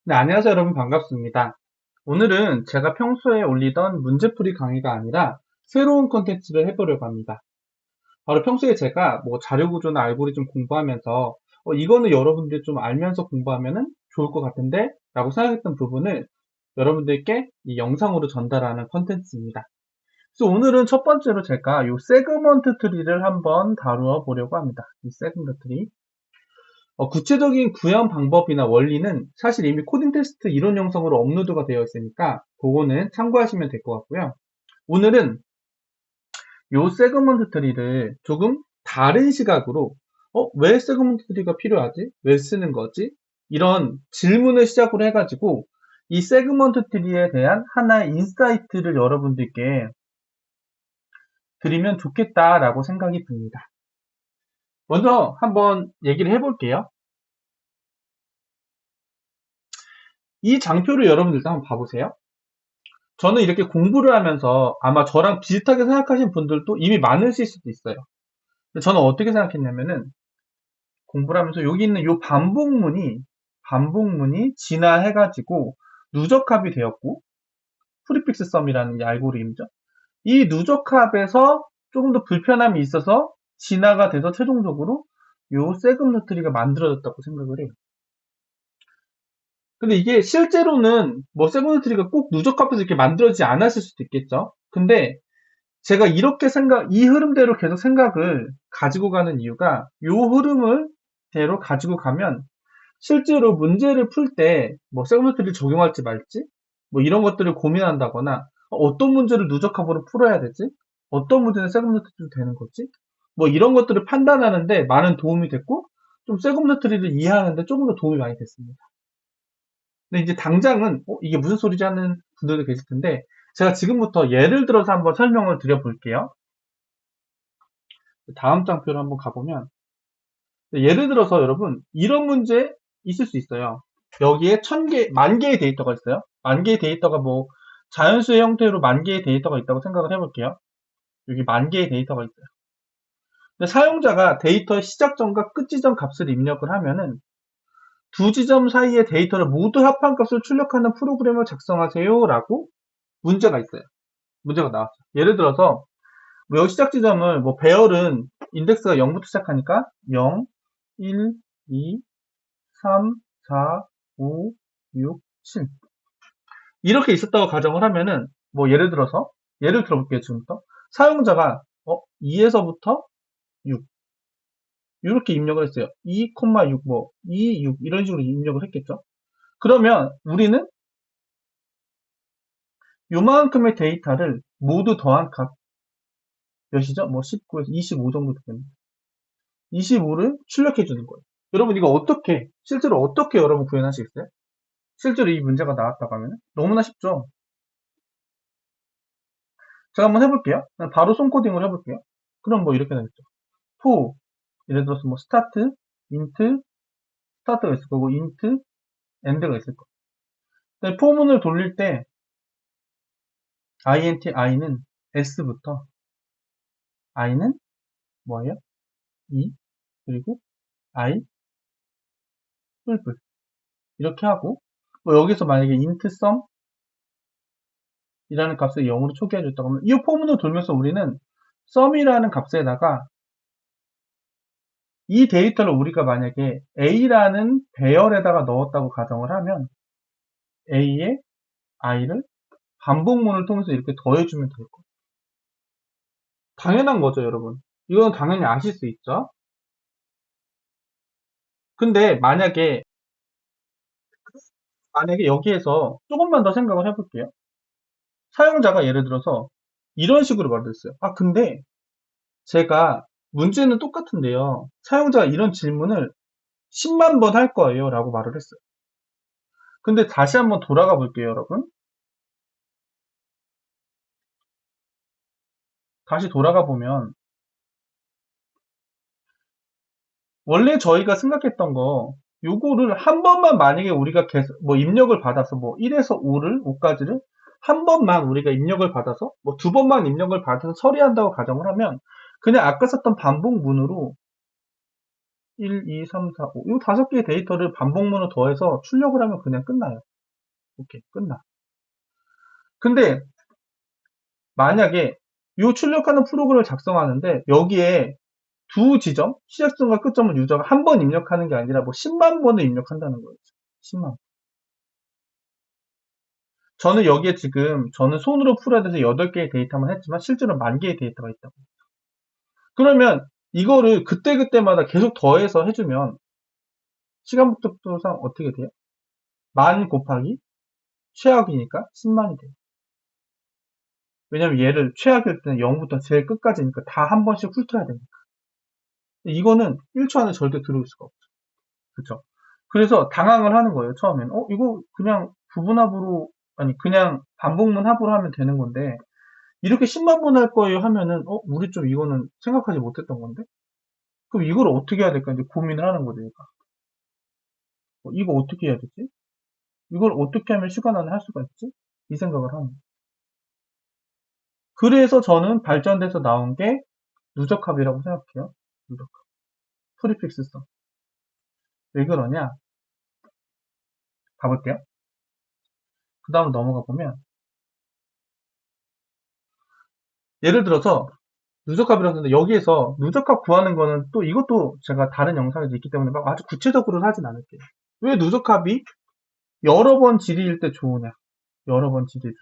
네, 안녕하세요, 여러분. 반갑습니다. 오늘은 제가 평소에 올리던 문제풀이 강의가 아니라 새로운 컨텐츠를 해보려고 합니다. 바로 평소에 제가 뭐 자료구조나 알고리즘 공부하면서 이거는 여러분들이 좀 알면서 공부하면은 좋을 것 같은데 라고 생각했던 부분을 여러분들께 이 영상으로 전달하는 컨텐츠입니다. 그래서 오늘은 첫 번째로 제가 이 세그먼트 트리를 한번 다루어 보려고 합니다. 이 세그먼트 트리. 구체적인 구현 방법이나 원리는 사실 이미 코딩 테스트 이론 영상으로 업로드가 되어 있으니까 그거는 참고하시면 될 것 같고요. 오늘은 이 세그먼트 트리를 조금 다른 시각으로 왜 세그먼트 트리가 필요하지? 왜 쓰는 거지? 이런 질문을 시작으로 해가지고 이 세그먼트 트리에 대한 하나의 인사이트를 여러분들께 드리면 좋겠다라고 생각이 듭니다. 먼저 한번 얘기를 해볼게요. 이 장표를 여러분들 한번 봐보세요. 저는 이렇게 공부를 하면서 아마 저랑 비슷하게 생각하신 분들도 이미 많으실 수도 있어요. 근데 저는 어떻게 생각했냐면은 공부를 하면서 여기 있는 이 반복문이 진화해가지고 누적합이 되었고 프리픽스 썸이라는 이 알고리즘이죠. 이 누적합에서 조금 더 불편함이 있어서 진화가 돼서 최종적으로 이 세그먼트리가 만들어졌다고 생각을 해요. 근데 이게 실제로는 뭐 세그먼트리가 꼭 누적합에서 이렇게 만들어지지 않았을 수도 있겠죠. 근데 제가 이렇게 이 흐름대로 계속 생각을 가지고 가는 이유가 이 흐름을 대로 가지고 가면 실제로 문제를 풀 때 뭐 세그먼트를 적용할지 말지 뭐 이런 것들을 고민한다거나 어떤 문제를 누적합으로 풀어야 되지? 어떤 문제는 세그먼트리로 되는 거지? 뭐 이런 것들을 판단하는데 많은 도움이 됐고 좀 세그먼트리를 이해하는데 조금 더 도움이 많이 됐습니다. 근데 이제 당장은 이게 무슨 소리지 하는 분들도 계실 텐데 제가 지금부터 예를 들어서 한번 설명을 드려볼게요. 다음 장표로 한번 가보면 예를 들어서 여러분 이런 문제 있을 수 있어요. 여기에 1000개, 만 개의 데이터가 있어요. 만 개의 데이터가 뭐 자연수의 형태로 만 개의 데이터가 있다고 생각을 해볼게요. 여기 만 개의 데이터가 있어요. 근데 사용자가 데이터의 시작점과 끝지점 값을 입력을 하면은 두 지점 사이의 데이터를 모두 합한 값을 출력하는 프로그램을 작성하세요 라고 문제가 있어요. 문제가 나왔어요. 예를 들어서 뭐 여기 시작 지점을 뭐 배열은 인덱스가 0부터 시작하니까 0, 1, 2, 3, 4, 5, 6, 7 이렇게 있었다고 가정을 하면은 뭐 예를 들어볼게요. 지금부터 사용자가 2에서부터 6 이렇게 입력을 했어요. 2,6 뭐 2, 6 이런 식으로 입력을 했겠죠. 그러면 우리는 요만큼의 데이터를 모두 더한 값 몇이죠? 뭐 19에서 25 정도 되겠네요. 25를 출력해 주는 거예요. 여러분 이거 실제로 어떻게 여러분 구현하시겠어요? 실제로 이 문제가 나왔다고 하면 너무나 쉽죠? 제가 한번 해볼게요. 바로 손코딩을 해볼게요. 그럼 뭐 이렇게 되겠죠. for 예를 들어서 뭐 start, int, start가 있을 거고 int, end가 있을 거고. 근데 포문을 돌릴 때 int i는 s부터 i는 뭐예요? 2 그리고 i 뿔뿔 이렇게 하고 뭐 여기서 만약에 int sum 이라는 값을 0으로 초기화 줬다고 하면 이 포문을 돌면서 우리는 sum이라는 값에다가 이 데이터를 우리가 만약에 a라는 배열에다가 넣었다고 가정을 하면 a에 i를 반복문을 통해서 이렇게 더해주면 될 거예요. 당연한 거죠, 여러분. 이건 당연히 아실 수 있죠. 근데 만약에 여기에서 조금만 더 생각을 해볼게요. 사용자가 예를 들어서 이런 식으로 말을 했어요. 근데 제가 문제는 똑같은데요. 사용자가 이런 질문을 10만 번 할 거예요. 라고 말을 했어요. 근데 다시 한번 돌아가 볼게요, 여러분. 다시 돌아가 보면 원래 저희가 생각했던 거 요거를 한 번만 만약에 우리가 계속 뭐 입력을 받아서 뭐 1에서 5까지를 한 번만 우리가 입력을 받아서 뭐 두 번만 입력을 받아서 처리한다고 가정을 하면 그냥 아까 썼던 반복문으로 1, 2, 3, 4, 5. 이 5개의 데이터를 반복문을 더해서 출력을 하면 그냥 끝나요. 오케이, 끝나. 근데 만약에 이 출력하는 프로그램을 작성하는데 여기에 두 지점, 시작점과 끝점을 유저가 한 번 입력하는 게 아니라 뭐 10만 번을 입력한다는 거예요. 10만 번. 저는 여기에 지금 저는 손으로 풀어야 돼서 8개의 데이터만 했지만 실제로 10,000개의 데이터가 있다고. 그러면 이거를 그때그때마다 계속 더해서 해주면 시간 목적도상 어떻게 돼요? 만 곱하기 최악이니까 10만이 돼요. 왜냐면 얘를 최악일 때는 0부터 제일 끝까지니까 다 한 번씩 훑어야 되니까. 이거는 1초 안에 절대 들어올 수가 없죠. 그쵸? 그래서 당황을 하는 거예요, 처음엔. 이거 그냥 부분합으로, 아니, 그냥 반복문 합으로 하면 되는 건데, 이렇게 10만 번 할 거예요 하면은, 우리 좀 이거는 생각하지 못했던 건데? 그럼 이걸 어떻게 해야 될까? 이제 고민을 하는 거죠, 얘가. 이거 어떻게 해야 되지? 이걸 어떻게 하면 시간 안에 할 수가 있지? 이 생각을 하는 거예요. 그래서 저는 발전돼서 나온 게 누적합이라고 생각해요. 누적합. 프리픽스성. 왜 그러냐? 가볼게요. 그 다음 넘어가 보면, 예를 들어서, 누적합이라고 하는데, 여기에서 누적합 구하는 거는 또 이것도 제가 다른 영상에서 있기 때문에 막 아주 구체적으로 하진 않을게요. 왜 누적합이 여러 번 질의일 때 좋으냐? 여러 번 질의를.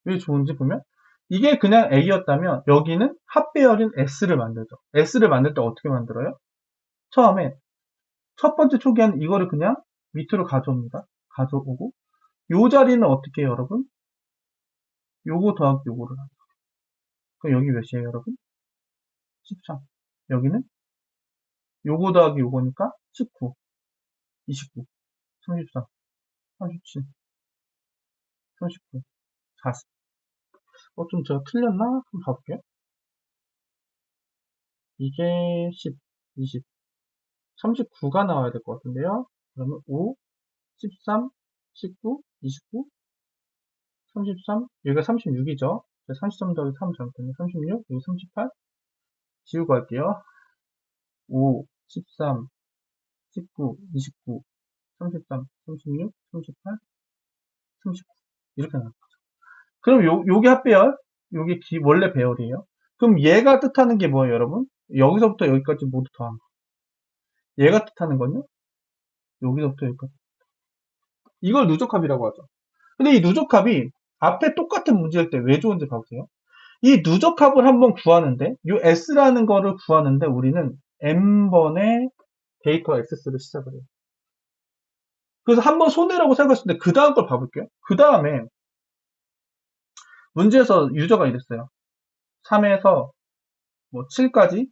왜 좋은지 보면, 이게 그냥 A였다면, 여기는 합배열인 S를 만들죠. S를 만들 때 어떻게 만들어요? 처음에, 첫 번째 초기화는 이거를 그냥 밑으로 가져옵니다. 가져오고, 요 자리는 어떻게 해요, 여러분? 요거 더하기 요거를 하죠. 그럼 여기 몇이에요, 여러분? 13. 여기는 요거 더하기 요거니까 19, 29, 33, 37, 39, 40. 좀 제가 틀렸나? 좀 봐볼게요. 이게 10, 20, 39가 나와야 될 것 같은데요. 그러면 5, 13, 19, 29, 33, 여기가 36이죠. 33 더하기 3 잘못했네. 36, 여기 38, 지우고 할게요. 5, 13, 19, 29, 33, 36, 38, 39. 이렇게 나와요. 그럼 요게 합배열, 요게 원래 배열이에요. 그럼 얘가 뜻하는 게 뭐예요, 여러분? 여기서부터 여기까지 모두 더한 거. 얘가 뜻하는 건요? 여기서부터 여기까지. 이걸 누적합이라고 하죠. 근데 이 누적합이 앞에 똑같은 문제일 때 왜 좋은지 봐보세요. 이 누적합을 한번 구하는데, 이 S라는 거를 구하는데 우리는 N번의 데이터 액세스를 시작을 해요. 그래서 한번 손해라고 생각했을 때 그 다음 걸 봐볼게요. 그 다음에 문제에서 유저가 이랬어요. 3에서 뭐 7까지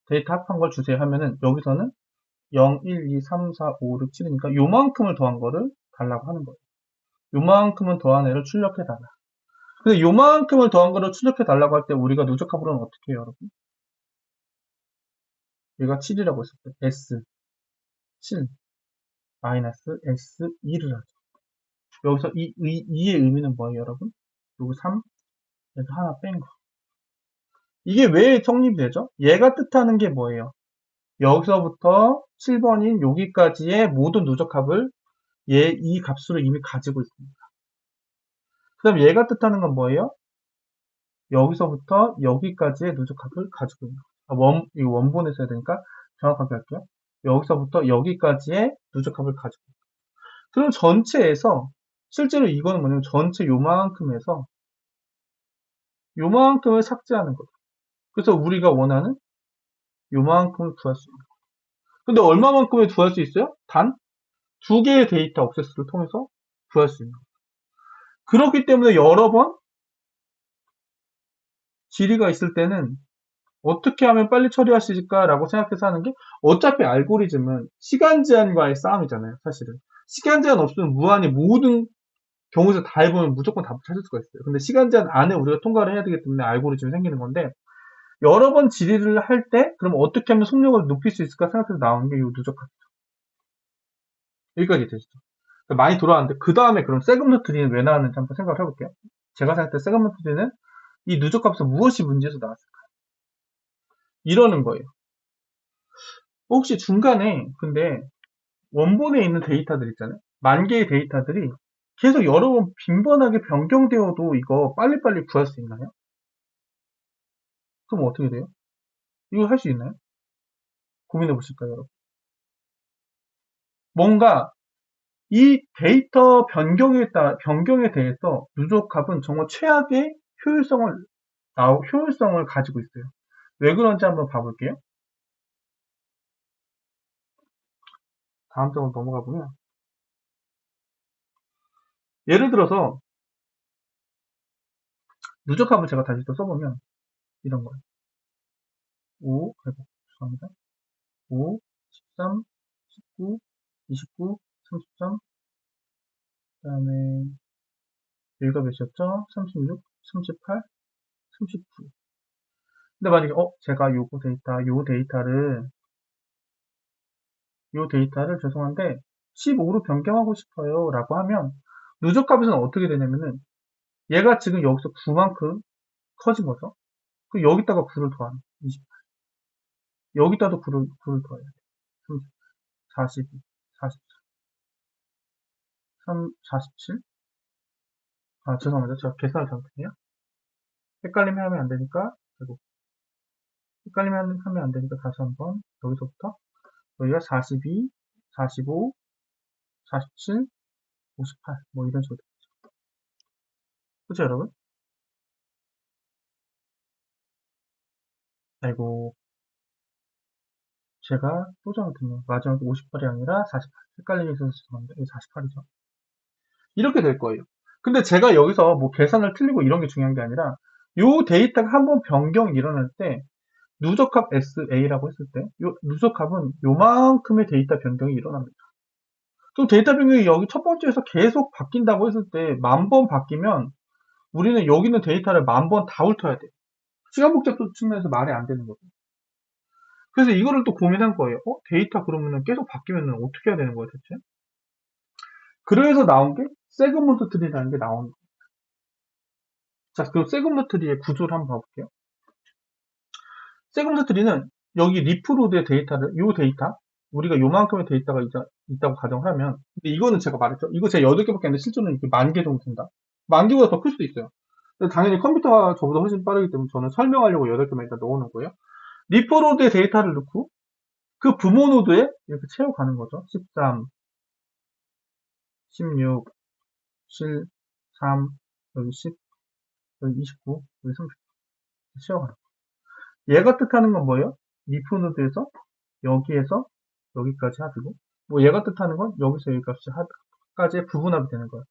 데이터 합한 걸 주세요 하면은 여기서는 0, 1, 2, 3, 4, 5, 6, 7이니까 요만큼을 더한 거를 달라고 하는 거예요. 요만큼은 더한 애를 출력해 달라. 근데 요만큼을 더한 거를 출력해 달라고 할 때 우리가 누적합으로는 어떻게 해요, 여러분? 얘가 7이라고 했을 때 S 7 마이너스 S 2를 하죠. 여기서 의 의미는 뭐예요, 여러분? 요거 3, 그래서 하나 뺀 거. 이게 왜 성립이 되죠? 얘가 뜻하는 게 뭐예요? 여기서부터 7번인 여기까지의 모든 누적합을 이 값으로 이미 가지고 있습니다. 그 다음 얘가 뜻하는 건 뭐예요? 여기서부터 여기까지의 누적합을 가지고 있는 거예요. 이거 원본에서 해야 되니까 정확하게 할게요. 여기서부터 여기까지의 누적합을 가지고 있는 거예요. 그럼 전체에서 실제로 이거는 뭐냐면 전체 요만큼에서 요만큼을 삭제하는 거예요. 그래서 우리가 원하는 요만큼을 구할 수 있는 거예요. 근데 얼마만큼을 구할 수 있어요? 단 두 개의 데이터 액세스를 통해서 구할 수 있는 거예요. 그렇기 때문에 여러 번 질의가 있을 때는 어떻게 하면 빨리 처리할 수 있을까라고 생각해서 하는 게 어차피 알고리즘은 시간 제한과의 싸움이잖아요. 사실은. 시간 제한 없으면 무한히 모든 경우에서 다 해보면 무조건 답을 찾을 수가 있어요. 근데 시간 제한 안에 우리가 통과를 해야 되기 때문에 알고리즘이 생기는 건데 여러 번 질의를 할 때 그럼 어떻게 하면 속력을 높일 수 있을까 생각해서 나온 게 이 누적합이죠. 여기까지 되시죠. 많이 돌아왔는데 그 다음에 그럼 세그먼트 트리는 왜 나왔는지 한번 생각을 해볼게요. 제가 생각할 때 세그먼트 트리는 이 누적값은 무엇이 문제에서 나왔을까? 이러는 거예요. 혹시 중간에 근데 원본에 있는 데이터들 있잖아요. 만 개의 데이터들이 계속 여러 번 빈번하게 변경되어도 이거 빨리빨리 구할 수 있나요? 그럼 어떻게 돼요? 이거 할 수 있나요? 고민해 보실까요, 여러분? 뭔가 이 데이터 변경에 대해서 누적합은 정말 최악의 효율성을 가지고 있어요. 왜 그런지 한번 봐볼게요. 다음 장으로 넘어가 보면, 예를 들어서 누적합을 제가 다시 또 써보면 이런 거예요. 5, 아이고, 죄송합니다. 5, 13, 19, 29, 33, 그 다음에 여기가 몇이었죠? 36, 38, 39. 근데 만약에 제가 요 데이터를 죄송한데 15로 변경하고 싶어요 라고 하면 누적값에서는 어떻게 되냐면은 얘가 지금 여기서 9만큼 커진 거죠. 그 여기다가 9를 더하는 20. 여기다도 9를 더해야 돼. 30, 42, 44, 47. 아, 죄송합니다. 제가 계산을 잘못했네요. 헷갈리면 하면 안 되니까, 그리고 헷갈리면 하면 안 되니까 다시 한번 여기서부터 여기가 42, 45, 47, 58, 뭐 이런 식으로. 그쵸, 여러분? 아이고, 제가 또 잘못했네요. 마지막에 58이 아니라 48. 헷갈림이 있어서 죄송합니다. 이게 48이죠. 이렇게 될 거예요. 근데 제가 여기서 뭐 계산을 틀리고 이런 게 중요한 게 아니라 요 데이터가 한번 변경이 일어날 때 누적합 SA라고 했을 때 요 누적합은 요만큼의 데이터 변경이 일어납니다. 그럼 데이터 변경이 여기 첫 번째에서 계속 바뀐다고 했을 때 10,000번 바뀌면 우리는 여기 있는 데이터를 10,000번 다 훑어야 돼. 시간 복잡도 측면에서 말이 안 되는 거죠. 그래서 이거를 또 고민한 거예요. 데이터 그러면은 계속 바뀌면은 어떻게 해야 되는 거예요, 대체? 그래서 나온 게 세그먼트 트리라는 게 나온 거예요. 자, 그 세그먼트 트리의 구조를 한번 봐볼게요. 세그먼트 트리는 여기 리프로드의 요 데이터, 우리가 요만큼의 데이터가 있다고 가정을 하면, 근데 이거는 제가 말했죠. 이거 제가 8개밖에 안 돼. 실제로는 이렇게 10,000개 정도 된다. 10,000개보다 더 클 수도 있어요. 당연히 컴퓨터가 저보다 훨씬 빠르기 때문에 저는 설명하려고 8개만 일단 넣어놓은 거예요. 리프로드의 데이터를 넣고, 그 부모 노드에 이렇게 채워가는 거죠. 13, 16, 7, 3, 여기 10, 여기 29, 여기 30. 채워가는 거예요. 얘가 뜻하는 건 뭐예요? 리프 노드에서 여기에서 여기까지 합이고, 뭐 얘가 뜻하는 건 여기서 여기까지의 부분합이 되는 거예요.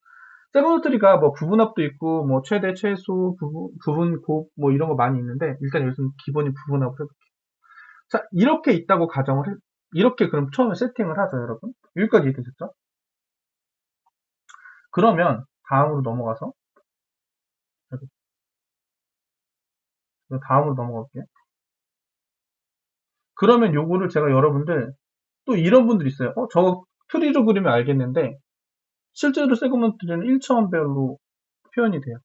세븐 트리가 뭐 부분합도 있고, 뭐 최대, 최소, 부분, 곱, 뭐 이런 거 많이 있는데, 일단 여기서는 기본이 부분합을 해볼게요. 자, 이렇게 그럼 처음에 세팅을 하죠, 여러분. 여기까지 이해되셨죠? 그러면 다음으로 넘어가서, 다음으로 넘어가 볼게요. 그러면 요거를 제가 여러분들, 또 이런 분들 있어요. 저거 트리로 그리면 알겠는데, 실제로 세그먼트는 1차원별로 표현이 돼요.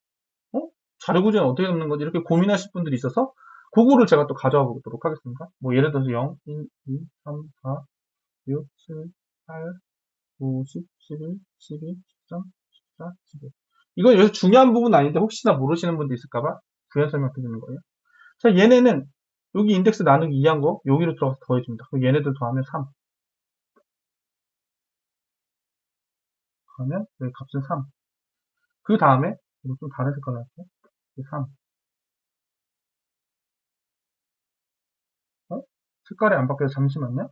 자료 구조는 어떻게 잡는 거지? 이렇게 고민하실 분들이 있어서, 그거를 제가 또 가져와 보도록 하겠습니다. 뭐, 예를 들어서 0, 1, 2, 3, 4, 6, 7, 8, 9, 10, 11, 12, 13, 14, 15. 이건 여기서 중요한 부분 아닌데, 혹시나 모르시는 분도 있을까봐 부연 설명 드리는 거예요. 자, 얘네는, 여기 인덱스 나누기 2한 거, 여기로 들어가서 더해줍니다. 그럼 얘네들 더하면 3. 그러면 여기 값은 3. 그 다음에, 이거 좀 다른 색깔로 할게요. 3. 색깔이 안 바뀌어서 잠시만요.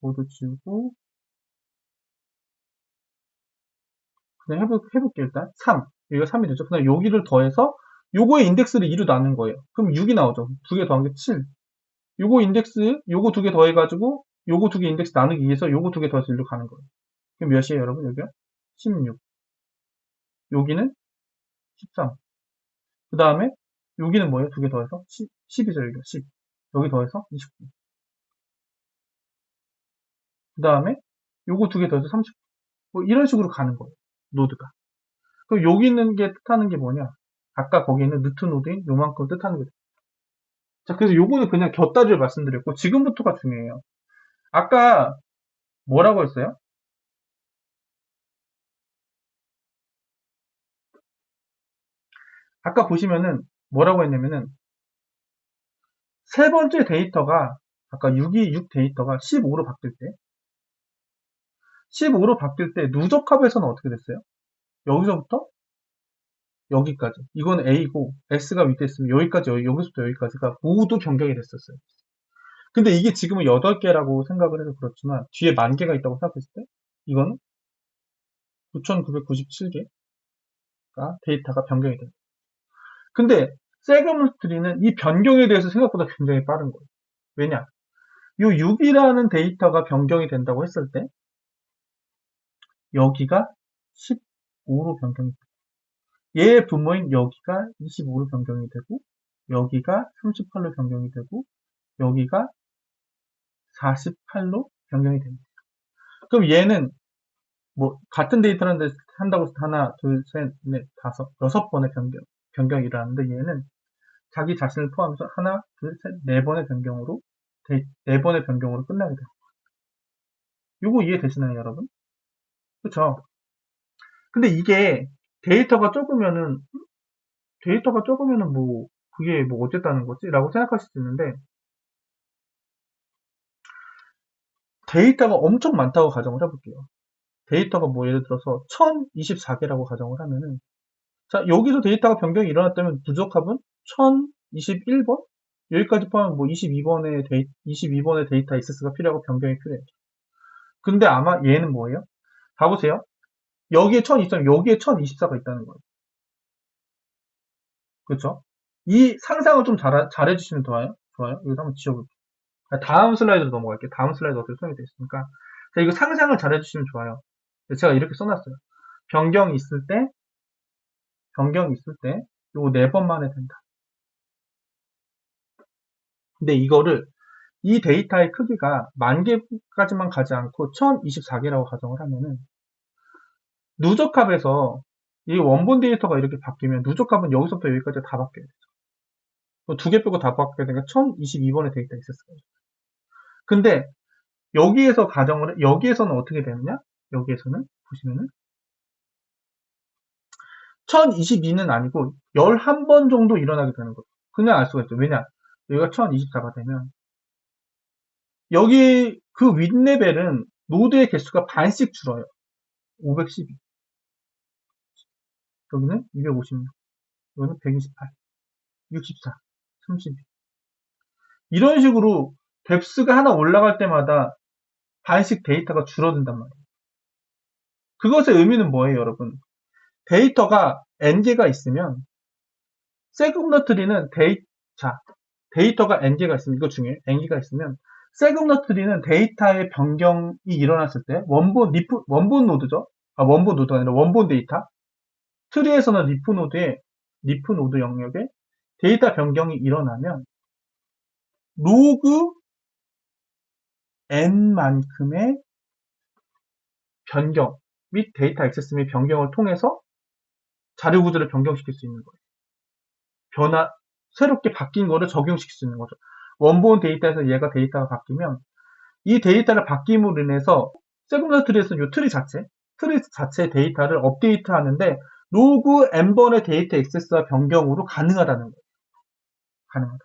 모두 지우고, 그냥 해볼게요, 일단. 3. 여기가 3이 되죠. 그다음 여기를 더해서, 요거의 인덱스를 2로 나눈 거예요. 그럼 6이 나오죠. 두 개 더한 게 7. 요거 두 개 더해가지고, 요거 두 개 인덱스 나누기 위해서 요거 두 개 더해서 1로 가는 거예요. 그럼 몇이에요, 여러분? 여기가? 16. 여기는 13. 그 다음에, 여기는 뭐예요? 두 개 더해서? 10이죠, 여기가. 10. 여기 더해서 29. 그 다음에, 요거 두 개 더해서 39. 뭐 이런 식으로 가는 거예요. 노드가. 그럼 여기 있는 게 뜻하는 게 뭐냐? 아까 거기 있는 루트 노드인 요만큼 뜻하는 거죠. 자, 그래서 요거는 그냥 곁다리를 말씀드렸고, 지금부터가 중요해요. 아까 뭐라고 했어요? 아까 보시면은 뭐라고 했냐면은, 세 번째 데이터가, 아까 626 데이터가 15로 바뀔 때, 15로 바뀔 때 누적합에서는 어떻게 됐어요? 여기서부터 여기까지. 이건 A고, S가 밑에 있으면 여기까지, 여기서부터 여기까지가 모두 변경이 됐었어요. 근데 이게 지금은 8개라고 생각을 해서 그렇지만, 뒤에 10,000개가 있다고 생각했을 때, 이거는 9,997개가 데이터가 변경이 됩니다. 근데, 세그먼트리는 이 변경에 대해서 생각보다 굉장히 빠른 거예요. 왜냐? 요 6이라는 데이터가 변경이 된다고 했을 때, 여기가 15로 변경이 돼요. 얘의 분모인 여기가 25로 변경이 되고, 여기가 38로 변경이 되고, 여기가 48로 변경이 됩니다. 그럼 얘는 뭐 같은 데이터를 한다고 해서 하나, 둘, 셋, 넷, 다섯, 6번의 변경이 일어나는데 얘는 자기 자신을 포함해서 하나, 둘, 셋, 4번의 변경으로 4번의 변경으로 끝나게 돼요. 요거 이해되시나요, 여러분? 그쵸? 근데 이게 데이터가 적으면은 뭐 그게 뭐 어쨌다는 거지? 라고 생각하실 수 있는데 데이터가 엄청 많다고 가정을 해볼게요. 데이터가 뭐 예를 들어서 1024개라고 가정을 하면은 자, 여기서 데이터가 변경이 일어났다면 부적합은 1021번? 여기까지 포함하면 뭐 22번의 데이터 액세스가 필요하고 변경이 필요해요. 근데 아마 얘는 뭐예요? 봐보세요. 여기에 1023, 여기에 1024가 있다는 거예요. 그렇죠? 이 상상을 좀 잘해주시면 좋아요. 좋아요. 이거 한번 지워볼게요. 다음 슬라이드로 넘어갈게요. 다음 슬라이드 어떻게 설명이 되어 있습니까? 자, 이거 상상을 잘해주시면 좋아요. 제가 이렇게 써놨어요. 변경이 있을 때, 요거 4번만 에 된다. 근데 이거를 이 데이터의 크기가 10,000개까지만 가지 않고 1024개라고 가정을 하면은 누적합에서 이 원본 데이터가 이렇게 바뀌면 누적합은 여기서부터 여기까지 다 바뀌어요. 2개 빼고 다 바뀌게 되니까 1022번의 데이터 있었어요. 근데 여기에서는 어떻게 되느냐? 여기에서는 보시면은 1022는 아니고 11번 정도 일어나게 되는 거죠. 그냥 알 수가 있죠. 왜냐? 여기가 1024가 되면 여기 그 윗레벨은 노드의 개수가 반씩 줄어요. 512. 여기는 256. 여기는 128. 64. 32. 이런 식으로 뎁스가 하나 올라갈 때마다 반씩 데이터가 줄어든단 말이에요. 그것의 의미는 뭐예요, 여러분? 데이터가 n개가 있으면 세그너트리는 데이터가 n개가 있으면 이거 중에 n개가 있으면 세그너트리는 데이터의 변경이 일어났을 때 원본 노드죠. 원본 노드가 아니라 원본 데이터. 트리에서는 리프 노드 영역에 데이터 변경이 일어나면 로그 n만큼의 변경 및 데이터 액세스 및 변경을 통해서 자료 구조를 변경시킬 수 있는 거예요. 새롭게 바뀐 거를 적용시킬 수 있는 거죠. 원본 데이터에서 얘가 데이터가 바뀌면 이 데이터를 바뀜으로 인해서 세그먼트 트리에서는 이 트리 자체의 데이터를 업데이트 하는데 로그 n번의 데이터 액세스와 변경으로 가능하다는 거예요. 가능하다.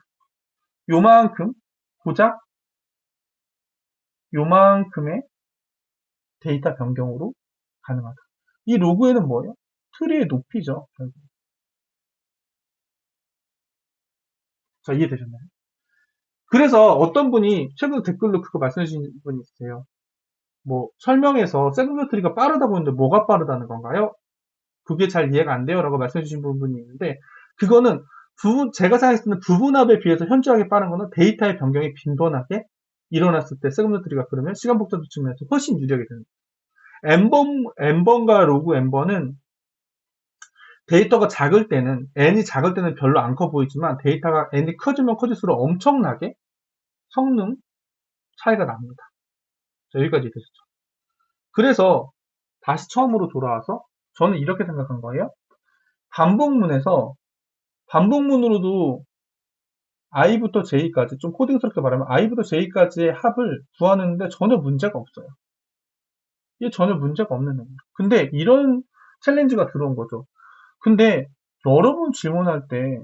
요만큼, 고작 요만큼의 데이터 변경으로 가능하다. 이 로그에는 뭐예요? 트리의 높이죠. 결국. 자, 이해되셨나요? 그래서 어떤 분이 최근 댓글로 그거 말씀해 주신 분이 있으세요. 뭐 설명에서 세그먼트 트리가 빠르다고 했는데 뭐가 빠르다는 건가요? 그게 잘 이해가 안 돼요 라고 말씀해 주신 부분이 있는데 그거는 제가 생각했을 때는 부분합에 비해서 현저하게 빠른 거는 데이터의 변경이 빈번하게 일어났을 때 세그먼트 트리가 그러면 시간 복잡도 측면에서 훨씬 유리하게 됩니다. n번과 로그 n번은 데이터가 작을 때는 n이 작을 때는 별로 안 커 보이지만 데이터가 n이 커지면 커질수록 엄청나게 성능 차이가 납니다. 자, 여기까지 되셨죠. 그래서 다시 처음으로 돌아와서 저는 이렇게 생각한 거예요. 반복문으로도 i부터 j까지, 좀 코딩스럽게 말하면 i부터 j까지의 합을 구하는데 전혀 문제가 없어요. 이게 전혀 문제가 없는 거예요. 근데 이런 챌린지가 들어온 거죠. 근데 여러 번 질문할 때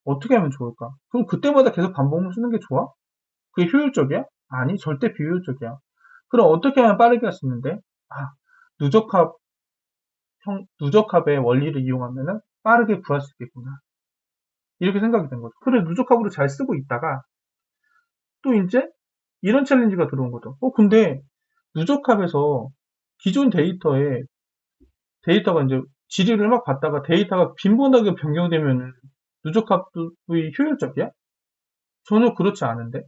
어떻게 하면 좋을까? 그럼 그때마다 계속 반복문 쓰는 게 좋아? 그게 효율적이야? 아니, 절대 비효율적이야. 그럼 어떻게 하면 빠르게 할 수 있는데? 아, 누적합, 누적합의 원리를 이용하면 빠르게 구할 수 있겠구나. 이렇게 생각이 된 거죠. 그래, 누적합으로 잘 쓰고 있다가 또 이제 이런 챌린지가 들어온 거죠. 근데 누적합에서 기존 데이터가 이제 질의를 막 받다가 데이터가 빈번하게 변경되면 누적합이 효율적이야? 전혀 그렇지 않은데.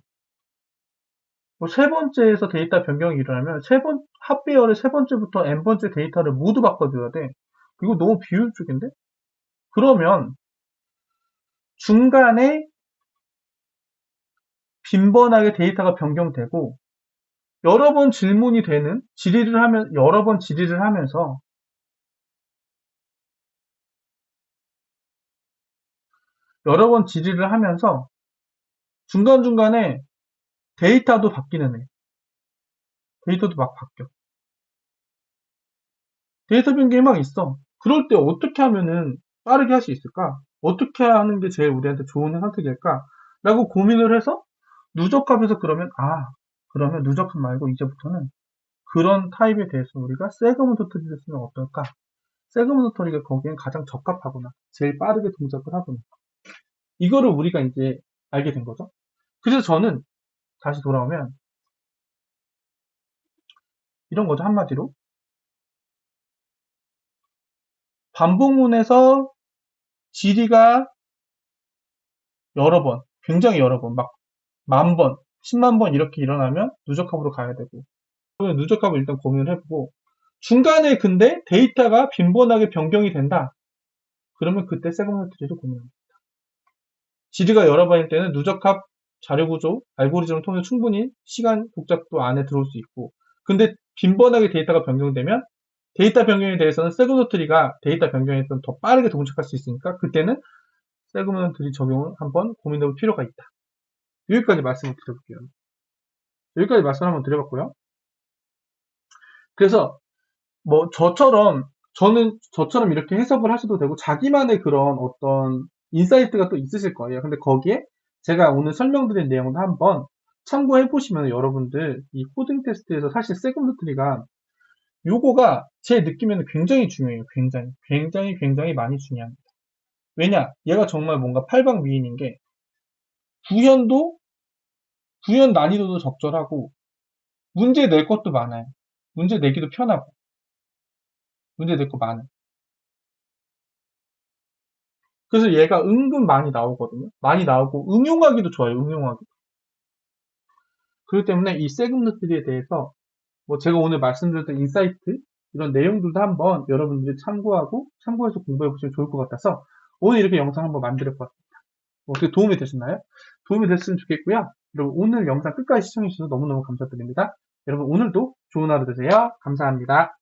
세 번째에서 데이터 변경이 일어나면 합배열의 세 번째부터 n 번째 데이터를 모두 바꿔줘야 돼. 이거 너무 비효율적인데? 그러면 중간에 빈번하게 데이터가 변경되고 여러 번 질문이 되는 여러 번 질의를 하면서 중간중간에 데이터도 바뀌는 애. 데이터도 막 바뀌어. 데이터 변경이 막 있어. 그럴 때 어떻게 하면은 빠르게 할 수 있을까? 어떻게 하는 게 제일 우리한테 좋은 선택일까? 라고 고민을 해서 누적합에서 그러면 누적합 말고 이제부터는 그런 타입에 대해서 우리가 세그먼트 트리를 쓰면 어떨까? 세그먼트 트리가 거기엔 가장 적합하구나. 제일 빠르게 동작을 하구나. 이거를 우리가 이제 알게 된 거죠. 그래서 저는 다시 돌아오면 이런 거죠. 한마디로. 반복문에서 질의가 여러 번, 굉장히 여러 번, 막 10,000번, 10만 번 이렇게 일어나면 누적합으로 가야 되고, 그러면 누적합을 일단 고민을 해보고, 중간에 근데 데이터가 빈번하게 변경이 된다. 그러면 그때 세그먼트 트리를 고민합니다. 질의가 여러 번일 때는 누적합 자료구조, 알고리즘을 통해 충분히 시간 복잡도 안에 들어올 수 있고, 근데 빈번하게 데이터가 변경되면 데이터 변경에 대해서는 세그먼트 트리가 데이터 변경에 더 빠르게 동작할 수 있으니까 그때는 세그먼트 트리 적용을 한번 고민해볼 필요가 있다. 여기까지 말씀을 드려볼게요. 여기까지 말씀 한번 드려봤고요. 그래서 저는 저처럼 이렇게 해석을 하셔도 되고 자기만의 그런 어떤 인사이트가 또 있으실 거예요. 근데 거기에 제가 오늘 설명드린 내용도 한번 참고해 보시면 여러분들 이 코딩 테스트에서 사실 세그먼트 트리가 요거가 제 느낌에는 굉장히 중요해요. 굉장히 많이 중요합니다. 왜냐? 얘가 정말 뭔가 팔방미인인 게 구현 난이도도 적절하고 문제 낼 것도 많아요. 문제 내기도 편하고 문제 낼 거 많아요. 그래서 얘가 은근 많이 나오거든요. 많이 나오고 응용하기도 좋아요. 응용하기. 그렇기 때문에 이 세그먼트에 대해서 제가 오늘 말씀드렸던 인사이트 이런 내용들도 한번 여러분들이 참고해서 공부해 보시면 좋을 것 같아서 오늘 이렇게 영상 한번 만들어 봤습니다. 어떻게 도움이 되셨나요? 도움이 됐으면 좋겠고요. 여러분 오늘 영상 끝까지 시청해 주셔서 너무너무 감사드립니다. 여러분 오늘도 좋은 하루 되세요. 감사합니다.